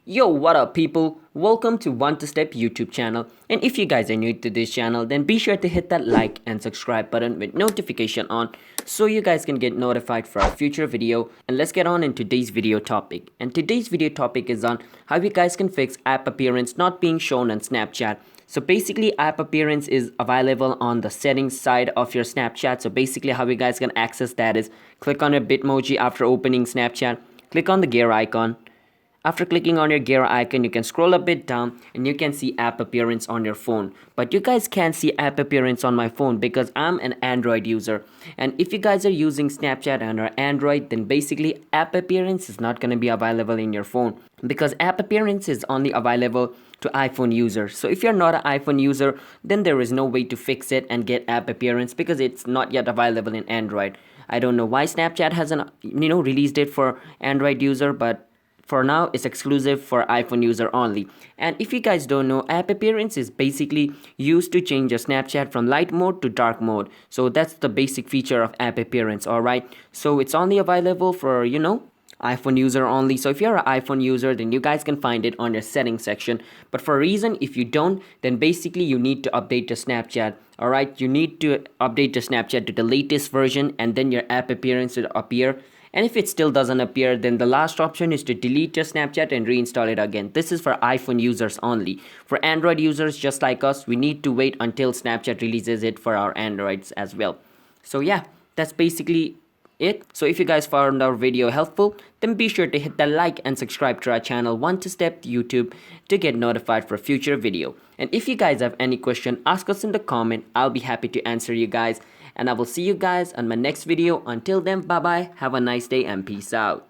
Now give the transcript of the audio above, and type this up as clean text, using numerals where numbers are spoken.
Yo, what up people? Welcome to One to Step YouTube channel. And if you guys are new to this channel, then be sure to hit that like and subscribe button with notification on so you guys can get notified for our future video. And let's get on in today's video topic. And today's video topic is on how you guys can fix app appearance not being shown on Snapchat. So basically app appearance is available on the settings side of your Snapchat. So basically how you guys can access that is click on your Bitmoji after opening Snapchat, click on the gear icon. After clicking on your gear icon, you can scroll a bit down and you can see app appearance on your phone. But you guys can't see app appearance on my phone because I'm an Android user. And if you guys are using Snapchat on your Android, then basically app appearance is not going to be available in your phone because app appearance is only available to iPhone users. So if you're not an iPhone user, then there is no way to fix it and get app appearance because it's not yet available in Android. I don't know why Snapchat hasn't released it for Android user, but for now it's exclusive for iPhone user only. And if you guys don't know, app appearance is basically used to change your Snapchat from light mode to dark mode. So that's the basic feature of app appearance. Alright, so it's only available for iPhone user only. So if you're an iPhone user, then you guys can find it on your settings section. But for a reason, if you don't, then basically you need to update your Snapchat. Alright, you need to update your Snapchat to the latest version and then your app appearance will appear. And if it still doesn't appear, then the last option is to delete your Snapchat and reinstall it again. This is for iPhone users only. For Android users just like us, we need to wait until Snapchat releases it for our Androids as well. So yeah, that's basically it. So if you guys found our video helpful, then be sure to hit the like and subscribe to our channel One to Step YouTube to get notified for future video. And if you guys have any question, ask us in the comment. I'll be happy to answer you guys. And I will see you guys on my next video. Until then, bye bye, have a nice day and peace out.